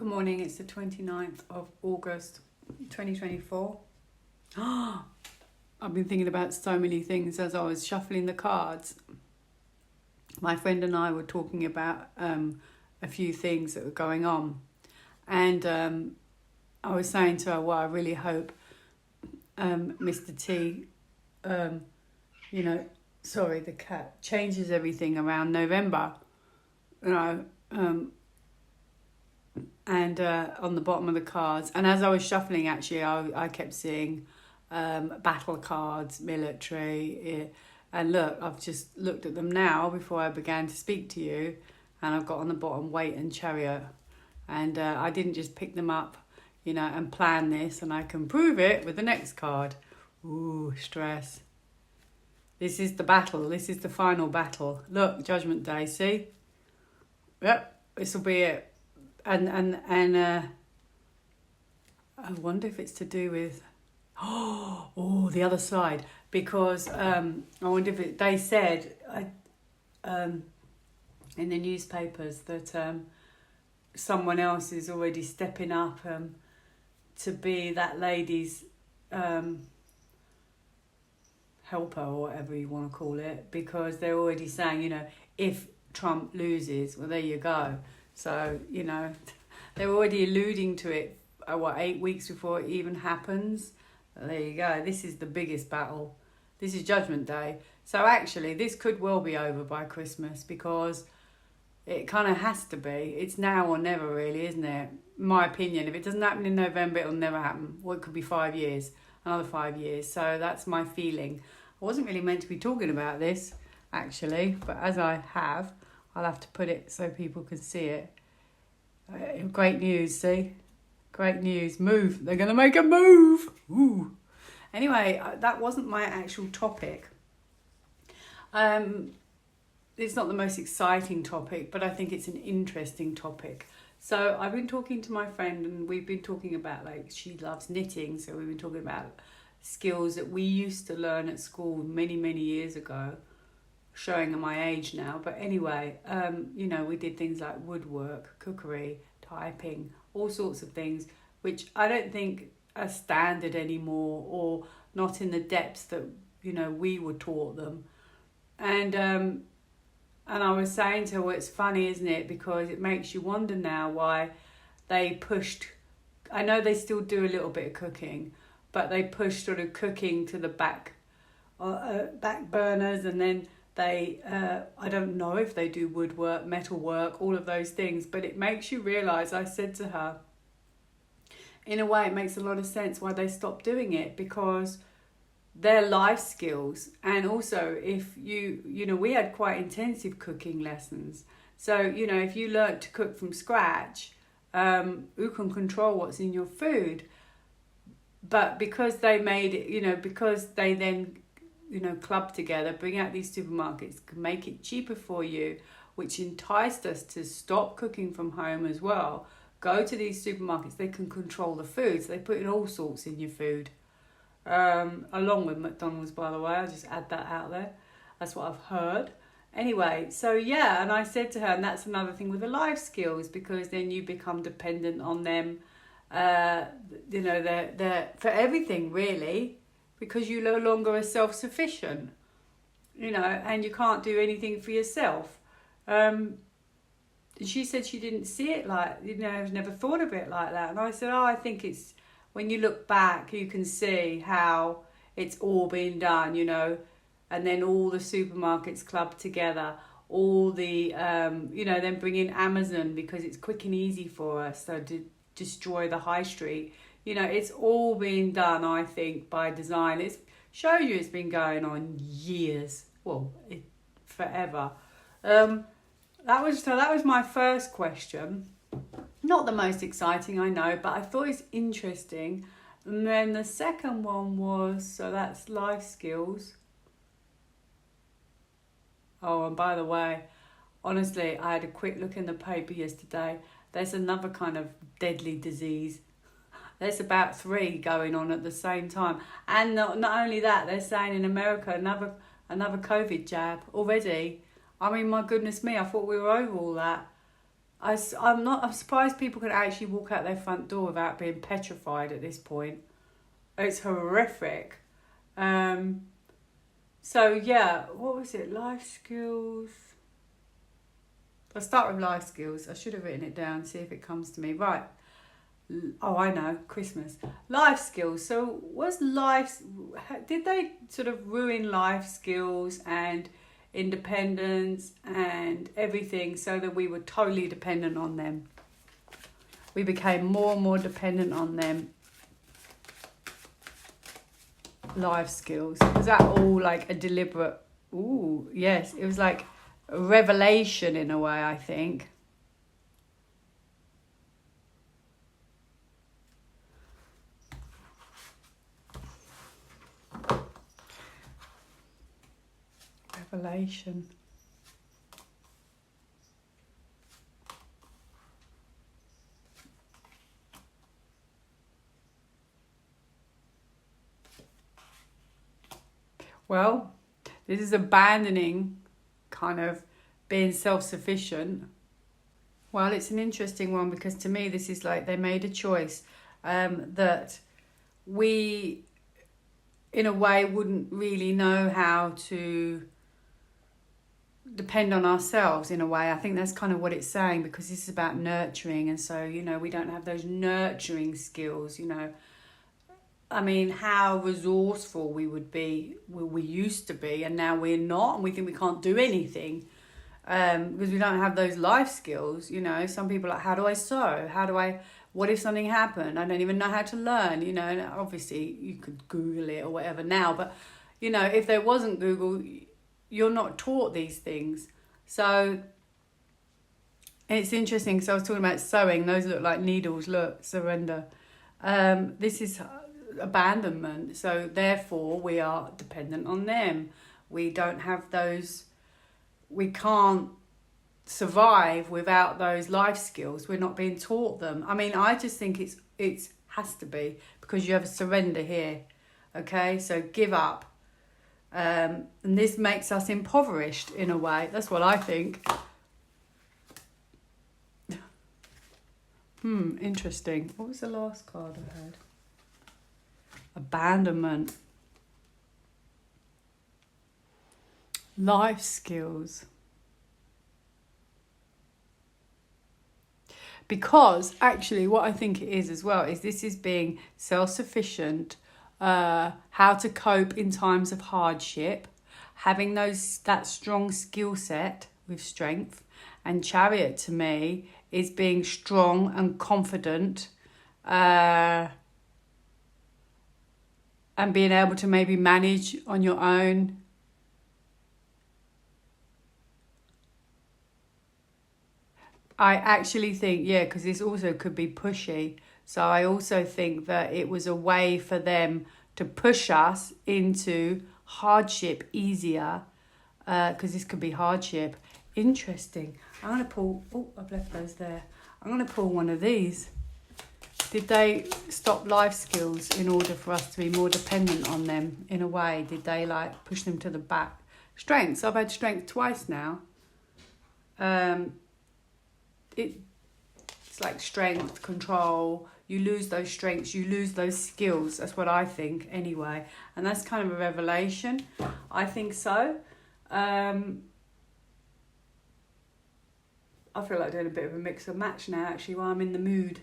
Good morning, it's the 29th of August 2024. I've been thinking about so many things as I was shuffling the cards. My friend and I were talking about a few things that were going on. And I was saying to her, well, I really hope Mr. T, the cat, changes everything around November. And on the bottom of the cards. And as I was shuffling, actually, I kept seeing battle cards, military. And look, I've just looked at them now before I began to speak to you. And I've got on the bottom weight and chariot. And I didn't just pick them up, and plan this. And I can prove it with the next card. Ooh, stress. This is the battle. This is the final battle. Look, Judgment Day, see? Yep, this will be it. And I wonder if it's to do with the other side, because I wonder if they said in the newspapers that someone else is already stepping up to be that lady's helper, or whatever you want to call it, because they're already saying, if Trump loses, well, there you go. So, they're already alluding to it, 8 weeks before it even happens? There you go. This is the biggest battle. This is Judgment Day. So actually, this could well be over by Christmas, because it kind of has to be. It's now or never, really, isn't it? In my opinion, if it doesn't happen in November, it'll never happen. Well, it could be 5 years, another 5 years. So that's my feeling. I wasn't really meant to be talking about this, actually, but as I have, I'll have to put it so people can see it. Great news, see? Great news. Move. They're going to make a move. Ooh. Anyway, that wasn't my actual topic. It's not the most exciting topic, but I think it's an interesting topic. So I've been talking to my friend, and we've been talking about, she loves knitting, so we've been talking about skills that we used to learn at school many, many years ago. Showing my age now, but anyway, we did things like woodwork, cookery, typing, all sorts of things, which I don't think are standard anymore, or not in the depths that we were taught them. And I was saying to her, well, it's funny, isn't it? Because it makes you wonder now why they pushed. I know they still do a little bit of cooking, but they pushed sort of cooking to the back burners, and then they, I don't know if they do woodwork, metalwork, all of those things, but it makes you realise, I said to her, in a way it makes a lot of sense why they stopped doing it, because they're life skills. And also, if we had quite intensive cooking lessons. So, if you learnt to cook from scratch, who can control what's in your food? But because they made it, because they then club together, bring out these supermarkets, can make it cheaper for you, which enticed us to stop cooking from home as well. Go to these supermarkets, they can control the food, so they put in all sorts in your food. Along with McDonald's, by the way, I'll just add that out there. That's what I've heard. Anyway, so yeah, and I said to her, and that's another thing with the life skills, because then you become dependent on them, they're for everything, really. Because you no longer are self-sufficient, and you can't do anything for yourself. She said she didn't see it I've never thought of it like that. And I said, I think it's, when you look back, you can see how it's all been done, and then all the supermarkets clubbed together, all the, then bring in Amazon because it's quick and easy for us, so to destroy the high street. It's all been done, I think, by design. It shows you it's been going on years. Well, forever. That was my first question. Not the most exciting, I know, but I thought it's interesting. And then the second one was, so that's life skills. Oh, and by the way, honestly, I had a quick look in the paper yesterday. There's another kind of deadly disease. There's about 3 going on at the same time. And not only that, they're saying in America another COVID jab already. I mean, my goodness me, I thought we were over all that. I'm surprised people can actually walk out their front door without being petrified at this point. It's horrific. So yeah, what was it? Life skills. I'll start with life skills. I should have written it down, see if it comes to me. Right. Oh, I know. Christmas. Life skills. So did they sort of ruin life skills and independence and everything so that we were totally dependent on them? We became more and more dependent on them. Life skills. Was that all like a deliberate... Ooh, yes. It was like a revelation in a way, I think. Revelation. Well, this is abandoning kind of being self-sufficient. Well, it's an interesting one because to me this is like they made a choice that we in a way wouldn't really know how to depend on ourselves in a way. I think that's kind of what it's saying, because this is about nurturing, and so, you know, we don't have those nurturing skills, you know. I mean, how resourceful we would be, well, we used to be, and now we're not, and we think we can't do anything because we don't have those life skills, you know. Some people are like, how do I sew? What if something happened? I don't even know how to learn, you know. And obviously, you could Google it or whatever now, but, you know, if there wasn't Google, you're not taught these things. So it's interesting, because I was talking about sewing. Those look like needles. Look, surrender. This is abandonment. So therefore, we are dependent on them. We don't have those. We can't survive without those life skills. We're not being taught them. I mean, I just think it has to be, because you have a surrender here. Okay, so give up. And this makes us impoverished in a way. That's what I think. Interesting. What was the last card I had? Abandonment. Life skills. Because actually what I think it is as well is this is being self-sufficient, how to cope in times of hardship, having that strong skill set with strength. And Chariot to me is being strong and confident, and being able to maybe manage on your own. I actually think, because this also could be pushy. So I also think that it was a way for them to push us into hardship easier, because this could be hardship. Interesting. I'm going to pull... Oh, I've left those there. I'm going to pull one of these. Did they stop life skills in order for us to be more dependent on them in a way? Did they like push them to the back? Strengths. I've had strength twice now. It's like strength, control. You lose those strengths, you lose those skills. That's what I think anyway. And that's kind of a revelation. I think so. I feel like doing a bit of a mix and match now, actually, while I'm in the mood.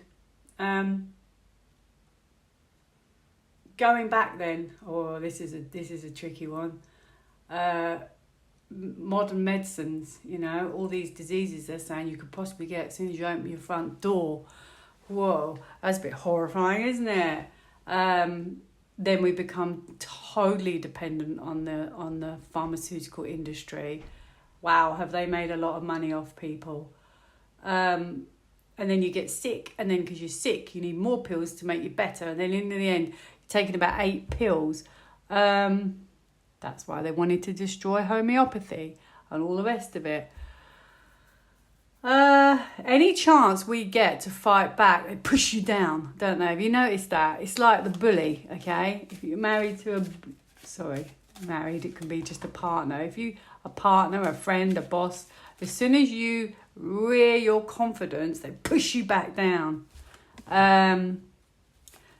Going back then, this is a tricky one. Modern medicines, you know, all these diseases they're saying you could possibly get as soon as you open your front door. Whoa, that's a bit horrifying, isn't it? Then we become totally dependent on the pharmaceutical industry. Wow, have they made a lot of money off people? And then you get sick, and then because you're sick, you need more pills to make you better. And then in the end, you're taking about 8 pills. That's why they wanted to destroy homeopathy and all the rest of it. Any chance we get to fight back, they push you down, don't they? Have you noticed that? It's like the bully, okay? If you're married to it can be just a partner. If you a partner, a friend, a boss, as soon as you rear your confidence, they push you back down.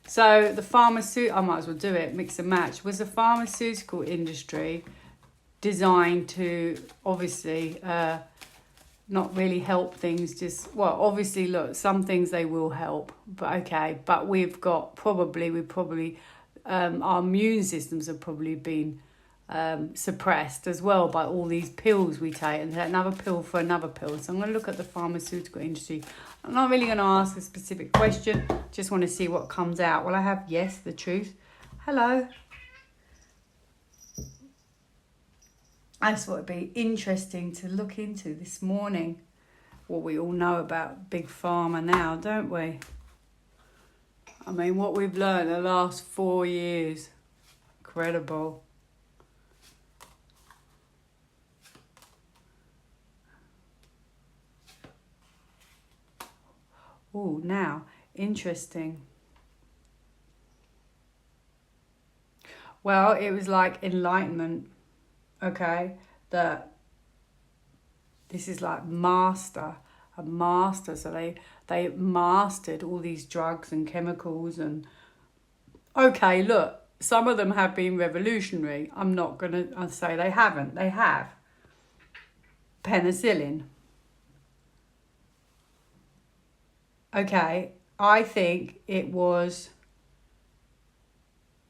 So the I might as well do it, mix and match. Was the pharmaceutical industry designed to obviously not really help things? Just, well, obviously, look, some things they will help, but okay. But we probably our immune systems have probably been suppressed as well by all these pills we take, and another pill for another pill. So I'm going to look at the pharmaceutical industry. I'm not really going to ask a specific question, just want to see what comes out. Well, I have yes, the truth. Hello. I just thought it'd be interesting to look into this morning. What we all know about Big Pharma now, don't we? I mean, what we've learned the last 4 years. Incredible. Oh, now, interesting. Well, it was like enlightenment, okay? That this is like a master. So they mastered all these drugs and chemicals and... Okay, look, some of them have been revolutionary. I'm not going to say they haven't. They have. Penicillin. Okay, I think it was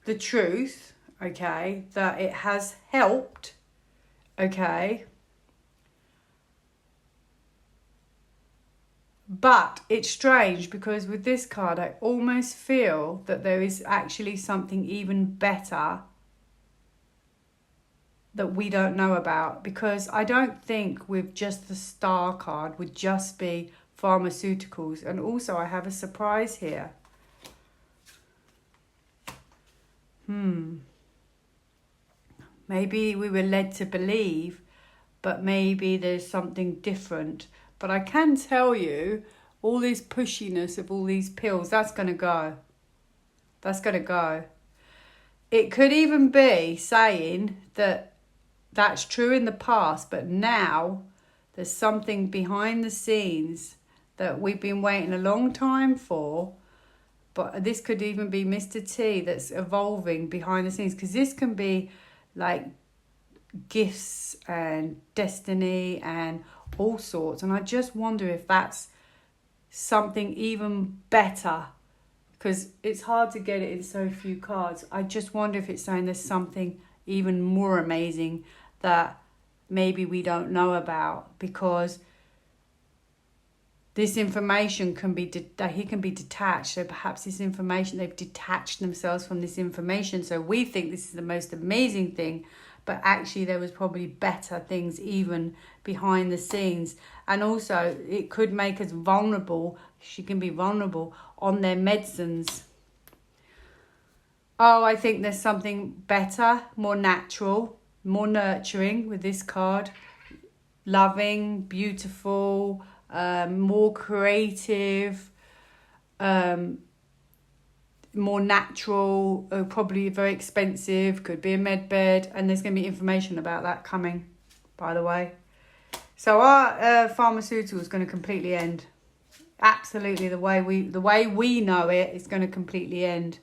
the truth, okay, that it has helped, okay. But it's strange because with this card, I almost feel that there is actually something even better that we don't know about, because I don't think with just the star card would just be pharmaceuticals. And also I have a surprise here. Maybe we were led to believe, but maybe there's something different. But I can tell you, all this pushiness of all these pills, that's going to go. That's going to go. It could even be saying that that's true in the past, but now there's something behind the scenes that we've been waiting a long time for. But this could even be Mr. T that's evolving behind the scenes, because this can be like gifts and destiny and all sorts. And I just wonder if that's something even better, because it's hard to get it in so few cards. I just wonder if it's saying there's something even more amazing that maybe we don't know about, because this information can be he can be detached. So perhaps this information, they've detached themselves from this information. So we think this is the most amazing thing, but actually there was probably better things even behind the scenes. And also it could make us vulnerable. She can be vulnerable on their medicines. Oh, I think there's something better, more natural, more nurturing with this card. Loving, beautiful, more creative, more natural, probably very expensive, could be a med bed, and there's going to be information about that coming, by the way. So our pharmaceutical is going to completely end. Absolutely, the way we know it is going to completely end.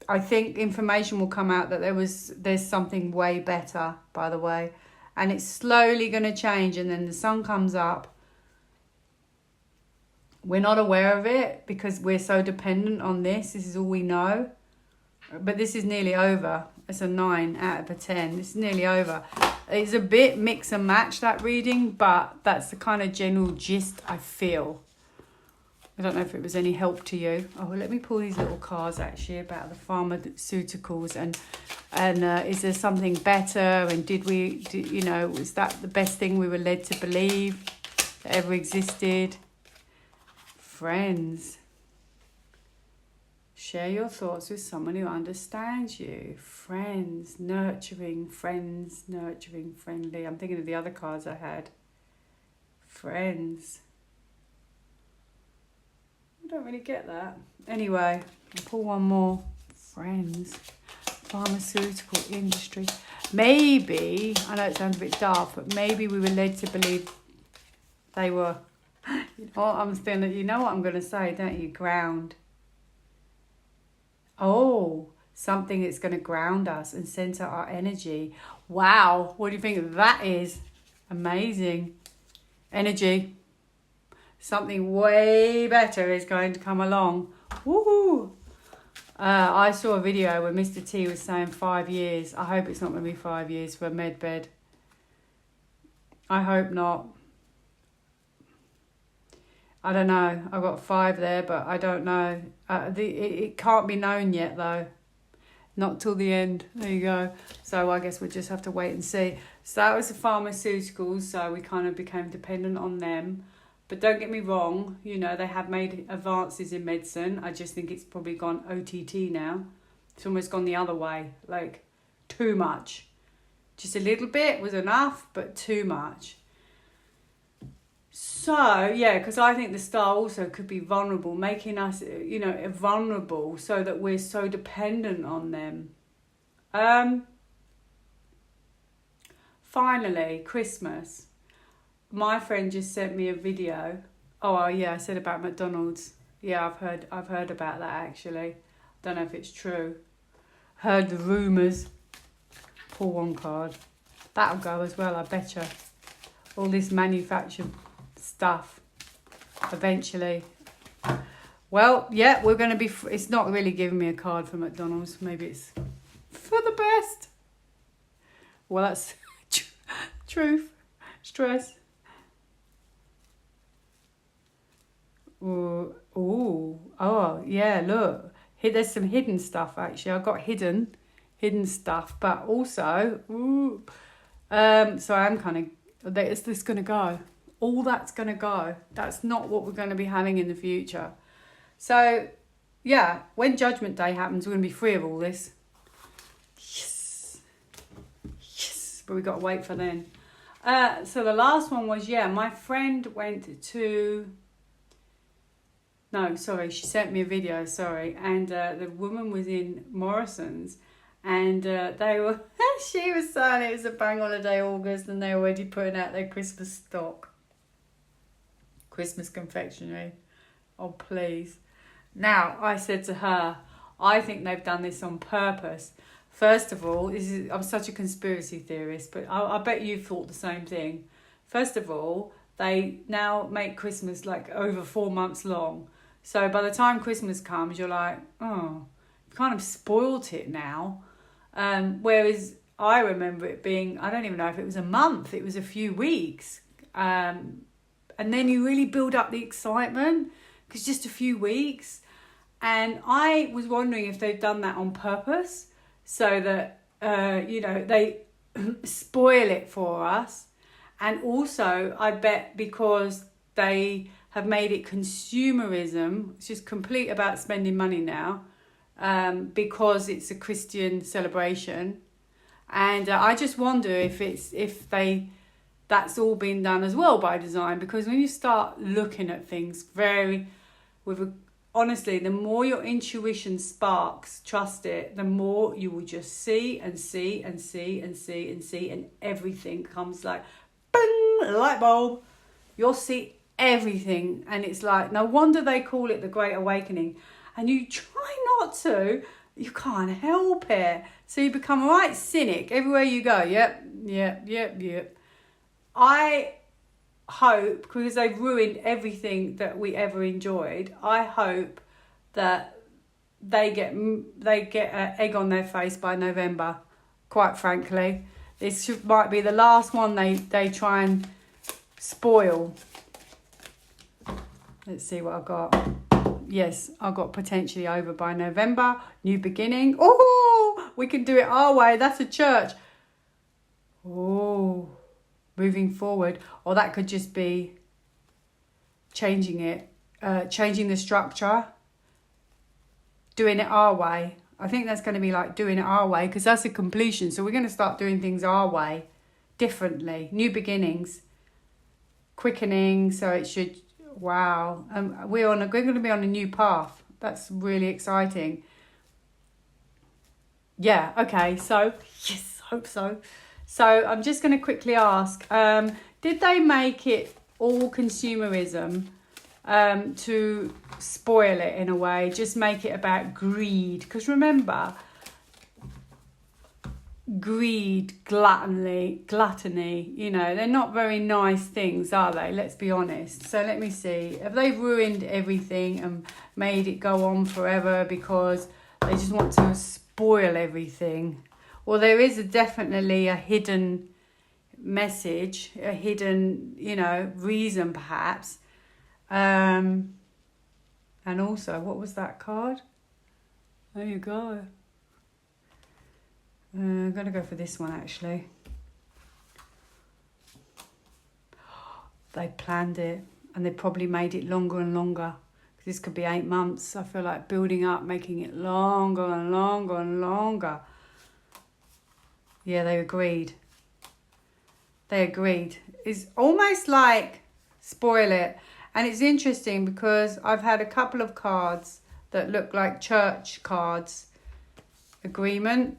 I think information will come out that there's something way better, by the way. And it's slowly going to change, and then the sun comes up. We're not aware of it because we're so dependent on this. This is all we know. But this is nearly over. It's a 9 out of a 10. This is nearly over. It's a bit mix and match, that reading, but that's the kind of general gist I feel. I don't know if it was any help to you. Oh, well, let me pull these little cards actually about the pharmaceuticals and is there something better? And was that the best thing we were led to believe that ever existed? Friends. Share your thoughts with someone who understands you. Friends, nurturing, friendly. I'm thinking of the other cards I had. Friends. I don't really get that. Anyway, I'll pull one more. Friends. Pharmaceutical industry. maybe, I know it sounds a bit daft, but maybe we were led to believe they were, you know what I'm going to say, don't you? Ground. Oh, something that's going to ground us and center our energy. Wow, what do you think that is? Amazing. Energy. Something way better is going to come along. Woohoo! I saw a video where Mr. T was saying 5 years. I hope it's not going to be 5 years for a med bed. I hope not. I don't know. I've got 5 there, but I don't know. It can't be known yet, though. Not till the end. There you go. So I guess we'll just have to wait and see. So that was the pharmaceuticals. So we kind of became dependent on them. But don't get me wrong, you know, they have made advances in medicine. I just think it's probably gone OTT now. It's almost gone the other way, like too much. Just a little bit was enough, but too much. So, yeah, because I think the star also could be vulnerable, making us, you know, vulnerable so that we're so dependent on them. Finally, Christmas. My friend just sent me a video. Oh yeah, I said about McDonald's. Yeah, I've heard about that actually. Don't know if it's true. Heard the rumours. Pull one card. That'll go as well, I betcha. All this manufactured stuff. Eventually. Well, yeah, we're going to be... It's not really giving me a card for McDonald's. Maybe it's for the best. Well, that's truth. Stress. Oh, yeah, look. There's some hidden stuff, actually. I've got hidden stuff, but also, so I am kind of, is this going to go? All that's going to go. That's not what we're going to be having in the future. So, yeah, when Judgment Day happens, we're going to be free of all this. Yes. But we've got to wait for then. So the last one was, my friend went to... No, sorry, she sent me a video, and the woman was in Morrison's, and they were, she was saying it was a bank holiday August, and they're already putting out their Christmas stock. Christmas confectionery. Oh, please. Now, I said to her, I think they've done this on purpose. First of all, I'm such a conspiracy theorist, but I bet you thought the same thing. First of all, they now make Christmas like over 4 months long. So by the time Christmas comes, you're like, oh, you've kind of spoilt it now. Whereas I remember it being, I don't even know if it was a month, it was a few weeks. And then you really build up the excitement because just a few weeks. And I was wondering if they've done that on purpose so that, they spoil it for us. And also, I bet because they have made it consumerism, it's just complete about spending money now, because it's a Christian celebration. And I just wonder if that's all been done as well by design, because when you start looking at things honestly, the more your intuition sparks, trust it, the more you will just see and see and see and see and see, and everything comes like, bing, a light bulb. You'll see everything, and it's like, no wonder they call it the Great Awakening. And you try not to, you can't help it. So you become a right cynic everywhere you go. Yep. I hope, because they've ruined everything that we ever enjoyed, I hope that they get an egg on their face by November, quite frankly. This might be the last one they try and spoil. Let's see what I've got. Yes, I've got potentially over by November. New beginning. Oh, we can do it our way. That's a church. Oh, moving forward. Or that could just be changing it. Changing the structure. Doing it our way. I think that's going to be like doing it our way, because that's a completion. So we're going to start doing things our way. Differently. New beginnings. Quickening. So it should... Wow, we're going to be on a new path. That's really exciting. Yeah, okay, so yes, hope so. So I'm just going to quickly ask, did they make it all consumerism to spoil it in a way, just make it about greed? Because remember, greed, gluttony, you know, they're not very nice things, are they? Let's be honest. So let me see. Have they ruined everything and made it go on forever because they just want to spoil everything? Well, there is definitely a hidden message, a hidden, you know, reason perhaps. And also, what was that card? There you go. I'm going to go for this one, actually. They planned it, and they probably made it longer and longer. This could be 8 months. I feel like building up, making it longer and longer and longer. Yeah, they agreed. They agreed. It's almost like spoil it. And it's interesting because I've had a couple of cards that look like church cards. Agreement,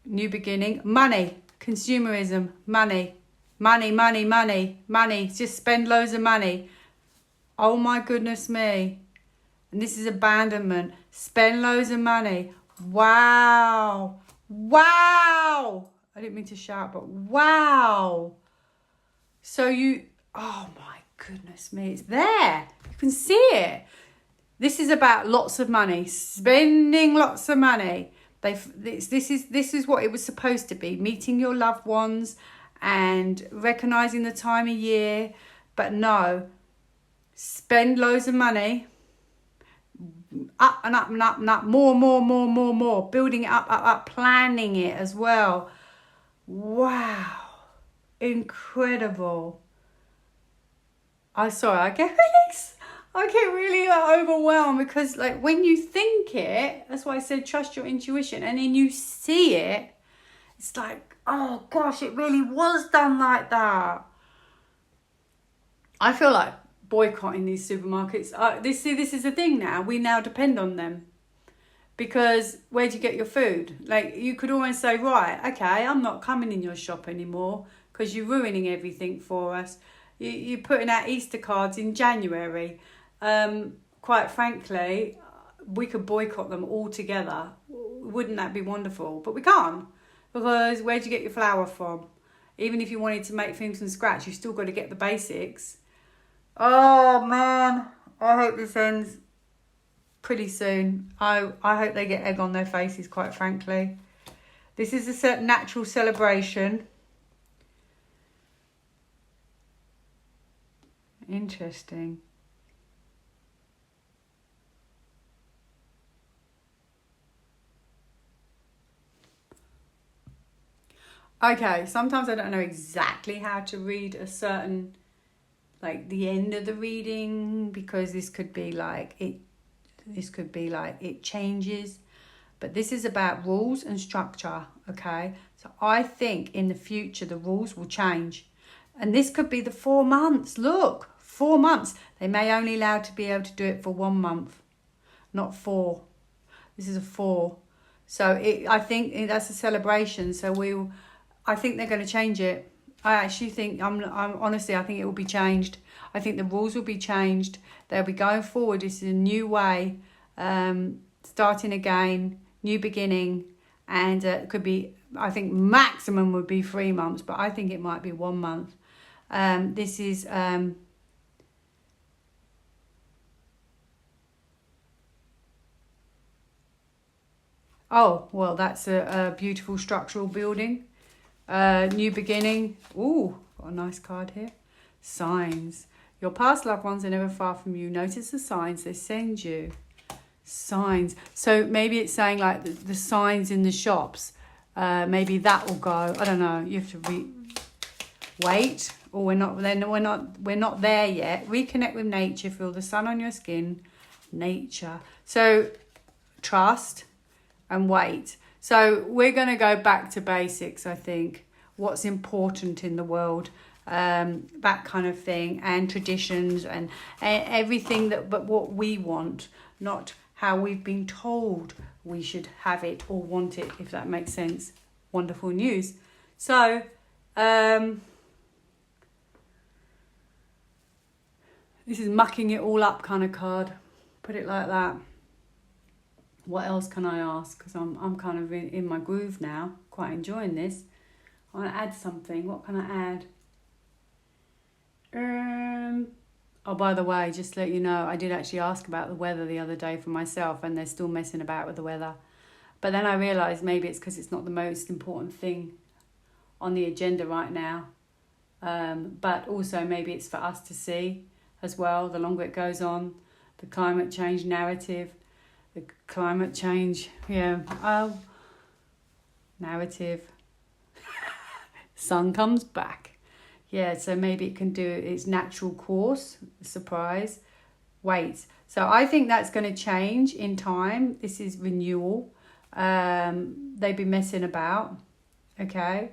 new beginning, money, consumerism, money, money, money, money, money. Just spend loads of money. Oh my goodness me. And this is abandonment. Spend loads of money. Wow. Wow. I didn't mean to shout, but wow. So oh my goodness me, it's there. You can see it. This is about lots of money, spending lots of money. This is what it was supposed to be, meeting your loved ones and recognizing the time of year. But no, spend loads of money, up and up and up and up, more, building it up, planning it as well. Wow, incredible. I get really overwhelmed because like when you think it, that's why I said trust your intuition, and then you see it, it's like, oh gosh, it really was done like that. I feel like boycotting these supermarkets. This is the thing now. We now depend on them. Because where do you get your food? Like, you could almost say, right, okay, I'm not coming in your shop anymore because you're ruining everything for us. You're putting out Easter cards in January. Quite frankly, we could boycott them all together. Wouldn't that be wonderful? But we can't, because where do you get your flour from? Even if you wanted to make things from scratch, you've still got to get the basics. Oh, man. I hope this ends pretty soon. I hope they get egg on their faces, quite frankly. This is a certain natural celebration. Interesting. Okay, sometimes I don't know exactly how to read a certain, like the end of the reading, because this could be like it changes, but this is about rules and structure. Okay, so I think in the future the rules will change, and this could be the 4 months. Look, 4 months. They may only allow to be able to do it for 1 month, not 4. This is a 4. So I think that's a celebration. So I think they're going to change it. I actually think, honestly, I think it will be changed. I think the rules will be changed. They'll be going forward. This is a new way, starting again, new beginning. And it could be, I think maximum would be 3 months, but I think it might be 1 month. This is... oh, well, that's a beautiful structural building. New beginning. Ooh, got a nice card here. Signs. Your past loved ones are never far from you. Notice the signs they send you. Signs. So maybe it's saying like the signs in the shops. Maybe that will go. I don't know. You have to wait. Or we're not there yet. Reconnect with nature. Feel the sun on your skin. Nature. So trust and wait. So we're going to go back to basics, I think. What's important in the world, that kind of thing, and traditions and everything but what we want, not how we've been told we should have it or want it, if that makes sense. Wonderful news. So, this is mucking it all up kind of card. Put it like that. What else can I ask? Because I'm kind of in my groove now. Quite enjoying this. I want to add something. What can I add? Oh, by the way, just to let you know, I did actually ask about the weather the other day for myself, and they're still messing about with the weather. But then I realised maybe it's because it's not the most important thing on the agenda right now. But also maybe it's for us to see as well, the longer it goes on, the climate change narrative, the climate change, narrative. Sun comes back. Yeah, so maybe it can do its natural course, surprise, wait. So I think that's going to change in time. This is renewal. They've been messing about, okay?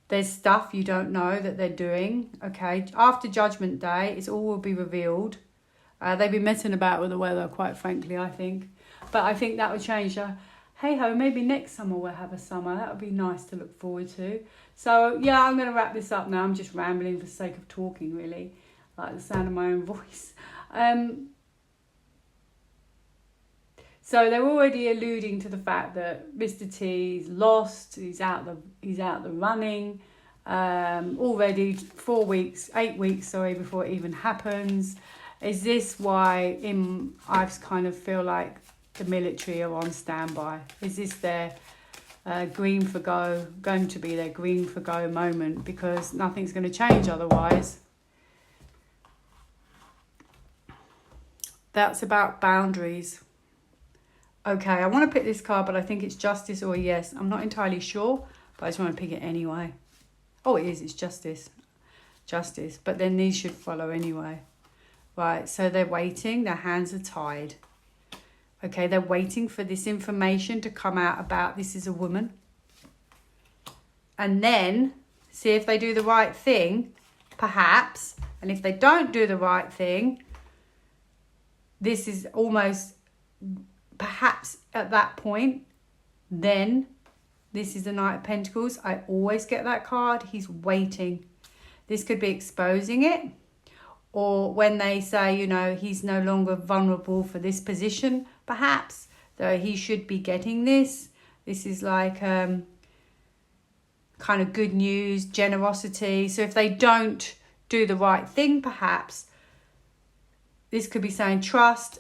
There's stuff you don't know that they're doing, okay? After Judgment Day, it's all will be revealed. They've been messing about with the weather, quite frankly, I think. But I think that will change. Hey-ho, maybe next summer we'll have a summer. That would be nice to look forward to. So, yeah, I'm going to wrap this up now. I'm just rambling for the sake of talking, really. I like the sound of my own voice. So they're already alluding to the fact that Mr. T's lost. He's out the running. Already 8 weeks, before it even happens. Is this why I kind of feel like the military are on standby? Is this their going to be their green for go moment, because nothing's going to change otherwise? That's about boundaries. Okay, I want to pick this card, but I think it's justice or yes. I'm not entirely sure, but I just want to pick it anyway. Oh, it is. It's justice. Justice. But then these should follow anyway. Right, so they're waiting. Their hands are tied. Okay, they're waiting for this information to come out about this is a woman. And then see if they do the right thing, perhaps. And if they don't do the right thing, this is almost, perhaps at that point, then this is the Knight of Pentacles. I always get that card. He's waiting. This could be exposing it. Or when they say, he's no longer vulnerable for this position, perhaps, though he should be getting this. This is like kind of good news, generosity. So if they don't do the right thing, perhaps, this could be saying trust.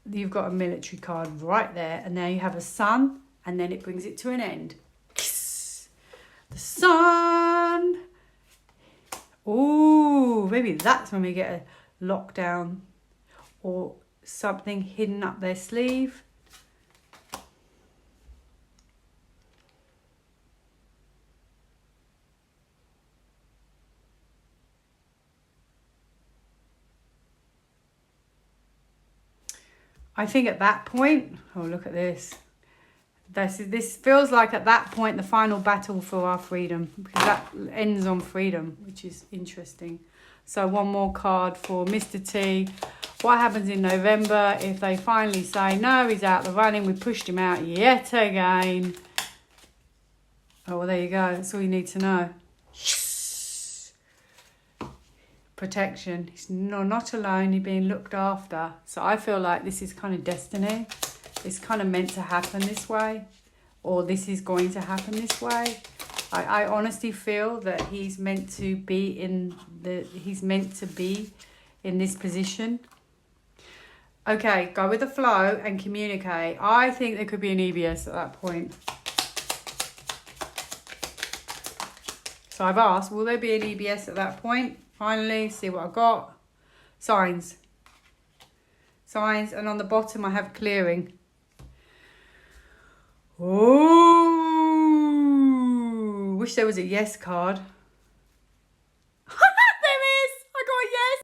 You've got a military card right there. And now you have a sun, and then it brings it to an end. The sun. Ooh, maybe that's when we get a lockdown or something hidden up their sleeve. I think at that point, oh, look at this. This feels like at that point the final battle for our freedom, because that ends on freedom, which is interesting. So one more card for Mr. T. What happens in November if they finally say, no, he's out the running, we pushed him out yet again. Oh, well, there you go. That's all you need to know. Protection. He's not alone. He's being looked after. So I feel like this is kind of destiny. It's kind of meant to happen this way, or this is going to happen this way. I honestly feel that he's meant to be in this position. Okay, go with the flow and communicate. I think there could be an EBS at that point. So I've asked, will there be an EBS at that point? Finally, see what I got. Signs. Signs, and on the bottom I have clearing. Oh, wish there was a yes card. There is! I got a yes!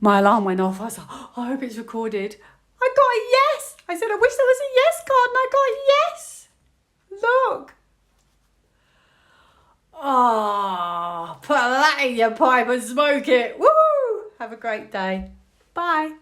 My alarm went off. I was like, oh, I hope it's recorded. I got a yes! I said, I wish there was a yes card, and I got a yes! Look! Oh, put that in your pipe and smoke it. Woo! Have a great day. Bye.